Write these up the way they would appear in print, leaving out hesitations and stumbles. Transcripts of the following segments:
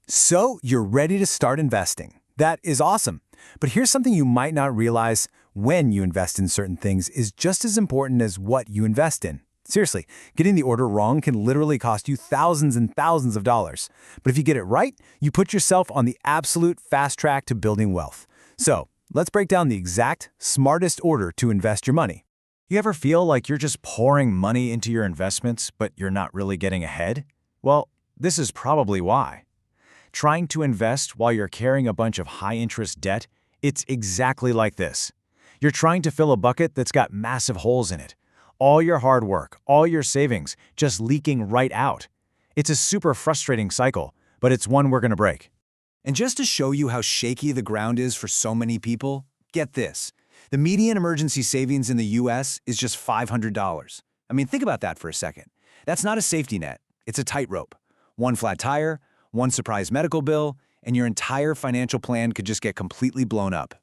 So you're ready to start investing. That is awesome. But here's something you might not realize: when you invest in certain things is just as important as what you invest in. Seriously, getting the order wrong can literally cost you thousands and thousands of dollars. But if you get it right, you put yourself on the absolute fast track to building wealth. So let's break down the exact, smartest order to invest your money. You ever feel like you're just pouring money into your investments, but you're not really getting ahead? Well, this is probably why. Trying to invest while you're carrying a bunch of high-interest debt, it's exactly like this. You're trying to fill a bucket that's got massive holes in it. All your hard work, all your savings, just leaking right out. It's a super frustrating cycle, but it's one we're going to break. And just to show you how shaky the ground is for so many people, get this. The median emergency savings in the US is just $500. I mean, think about that for a second. That's not a safety net. It's a tightrope. One flat tire, one surprise medical bill, and your entire financial plan could just get completely blown up.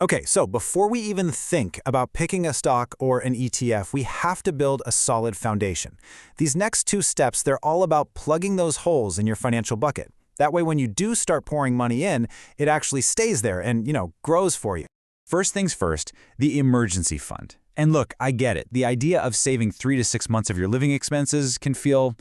Okay, so before we even think about picking a stock or an ETF, we have to build a solid foundation. These next two steps, they're all about plugging those holes in your financial bucket. That way, when you do start pouring money in, it actually stays there and, grows for you. First things first, the emergency fund. And look, I get it. The idea of saving 3 to 6 months of your living expenses can feel,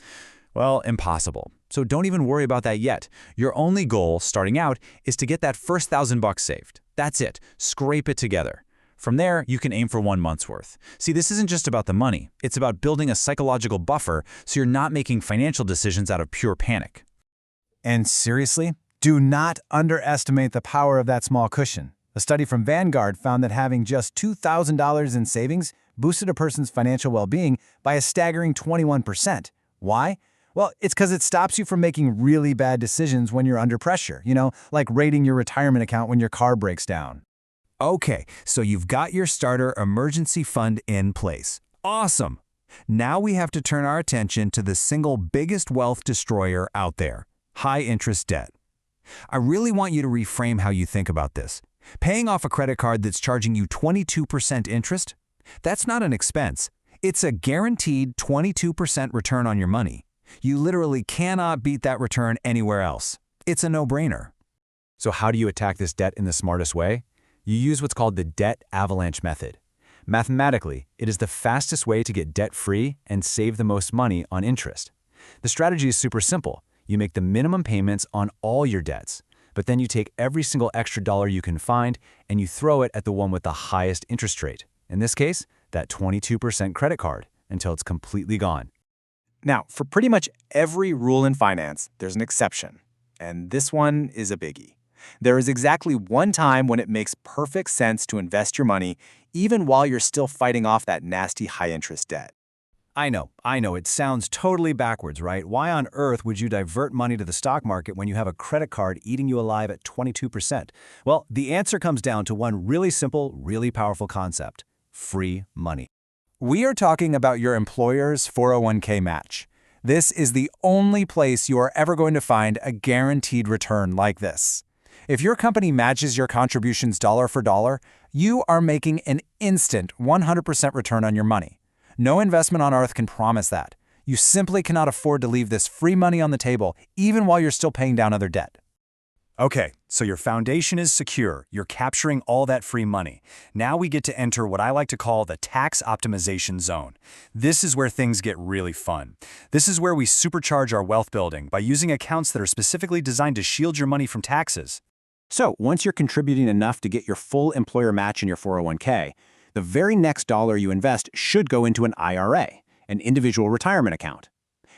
well, impossible. So don't even worry about that yet. Your only goal, starting out, is to get that first $1,000 saved. That's it. Scrape it together. From there, you can aim for 1 month's worth. See, this isn't just about the money. It's about building a psychological buffer so you're not making financial decisions out of pure panic. And seriously, do not underestimate the power of that small cushion. A study from Vanguard found that having just $2,000 in savings boosted a person's financial well-being by a staggering 21%. Why? Well, it's because it stops you from making really bad decisions when you're under pressure, like raiding your retirement account when your car breaks down. Okay, so you've got your starter emergency fund in place. Awesome! Now we have to turn our attention to the single biggest wealth destroyer out there: high-interest debt. I really want you to reframe how you think about this. Paying off a credit card that's charging you 22% interest? That's not an expense. It's a guaranteed 22% return on your money. You literally cannot beat that return anywhere else. It's a no-brainer. So how do you attack this debt in the smartest way? You use what's called the debt avalanche method. Mathematically, it is the fastest way to get debt-free and save the most money on interest. The strategy is super simple. You make the minimum payments on all your debts, but then you take every single extra dollar you can find and you throw it at the one with the highest interest rate. In this case, that 22% credit card, until it's completely gone. Now, for pretty much every rule in finance, there's an exception. And this one is a biggie. There is exactly one time when it makes perfect sense to invest your money, even while you're still fighting off that nasty high-interest debt. I know, it sounds totally backwards, right? Why on earth would you divert money to the stock market when you have a credit card eating you alive at 22%? Well, the answer comes down to one really simple, really powerful concept: free money. We are talking about your employer's 401k match. This is the only place you are ever going to find a guaranteed return like this. If your company matches your contributions dollar for dollar, you are making an instant 100% return on your money. No investment on earth can promise that. You simply cannot afford to leave this free money on the table, even while you're still paying down other debt. Okay, so your foundation is secure. You're capturing all that free money. Now we get to enter what I like to call the tax optimization zone. This is where things get really fun. This is where we supercharge our wealth building by using accounts that are specifically designed to shield your money from taxes. So, once you're contributing enough to get your full employer match in your 401k, the very next dollar you invest should go into an IRA, an individual retirement account.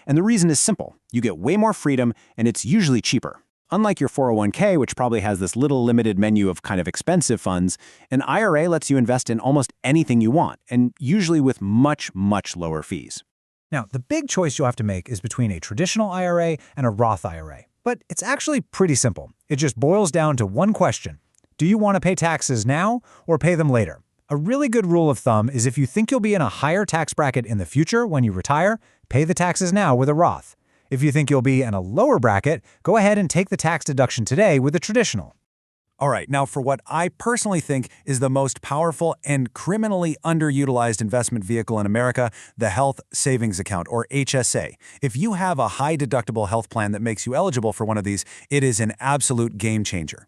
And the reason is simple. You get way more freedom, and it's usually cheaper. Unlike your 401k, which probably has this little limited menu of kind of expensive funds, an IRA lets you invest in almost anything you want, and usually with much, much lower fees. Now, the big choice you'll have to make is between a traditional IRA and a Roth IRA. But it's actually pretty simple. It just boils down to one question. Do you want to pay taxes now or pay them later? A really good rule of thumb is if you think you'll be in a higher tax bracket in the future when you retire, pay the taxes now with a Roth. If you think you'll be in a lower bracket, go ahead and take the tax deduction today with a traditional. All right, now for what I personally think is the most powerful and criminally underutilized investment vehicle in America, the Health Savings Account, or HSA. If you have a high-deductible health plan that makes you eligible for one of these, it is an absolute game changer.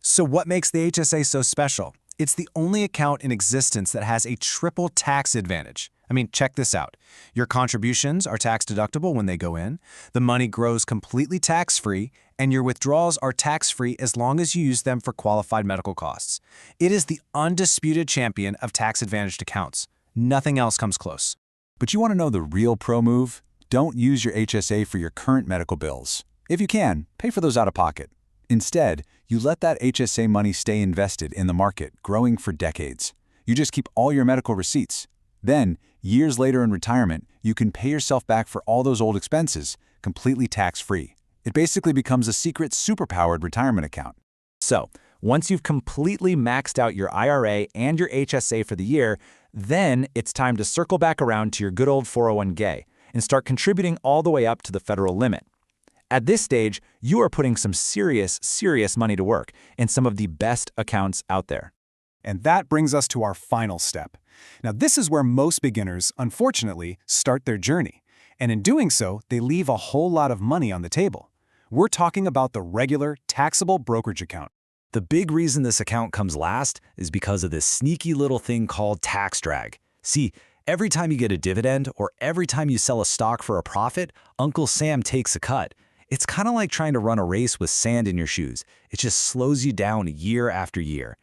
So what makes the HSA so special? It's the only account in existence that has a triple tax advantage. I mean, check this out. Your contributions are tax deductible when they go in, the money grows completely tax-free, and your withdrawals are tax-free as long as you use them for qualified medical costs. It is the undisputed champion of tax-advantaged accounts. Nothing else comes close. But you want to know the real pro move? Don't use your HSA for your current medical bills. If you can, pay for those out of pocket. Instead, you let that HSA money stay invested in the market, growing for decades. You just keep all your medical receipts. Then, years later in retirement, you can pay yourself back for all those old expenses, completely tax-free. It basically becomes a secret superpowered retirement account. So, once you've completely maxed out your IRA and your HSA for the year, then it's time to circle back around to your good old 401k and start contributing all the way up to the federal limit. At this stage, you are putting some serious money to work in some of the best accounts out there. And that brings us to our final step. Now, this is where most beginners, unfortunately, start their journey. And in doing so, they leave a whole lot of money on the table. We're talking about the regular, taxable brokerage account. The big reason this account comes last is because of this sneaky little thing called tax drag. See, every time you get a dividend or every time you sell a stock for a profit, Uncle Sam takes a cut. It's kind of like trying to run a race with sand in your shoes. It just slows you down year after year.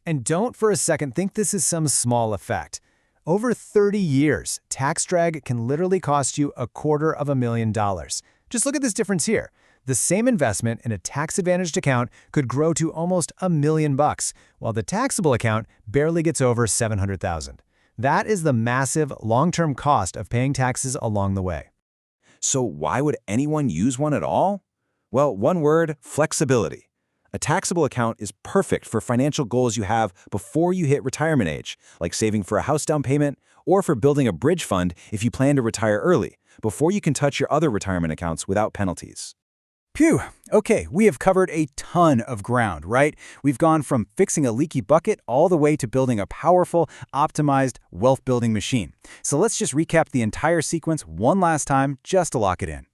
And don't for a second think this is some small effect. Over 30 years, tax drag can literally cost you $250,000. Just look at this difference here. The same investment in a tax-advantaged account could grow to almost $1 million, while the taxable account barely gets over $700,000. That is the massive long-term cost of paying taxes along the way. So why would anyone use one at all? Well, one word, flexibility. A taxable account is perfect for financial goals you have before you hit retirement age, like saving for a house down payment or for building a bridge fund if you plan to retire early, before you can touch your other retirement accounts without penalties. Phew, okay, we have covered a ton of ground, right? We've gone from fixing a leaky bucket all the way to building a powerful, optimized, wealth-building machine. So let's just recap the entire sequence one last time just to lock it in.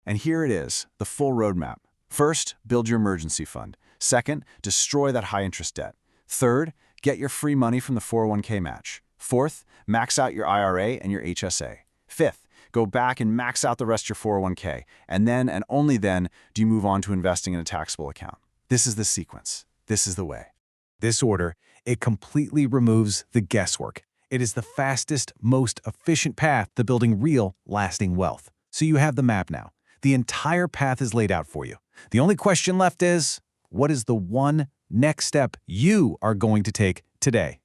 And here it is, the full roadmap. First, build your emergency fund. Second, destroy that high-interest debt. Third, get your free money from the 401k match. Fourth, max out your IRA and your HSA. Fifth, go back and max out the rest of your 401k. And then, and only then, do you move on to investing in a taxable account. This is the sequence. This is the way. This order, it completely removes the guesswork. It is the fastest, most efficient path to building real, lasting wealth. So you have the map now. The entire path is laid out for you. The only question left is, what is the one next step you are going to take today?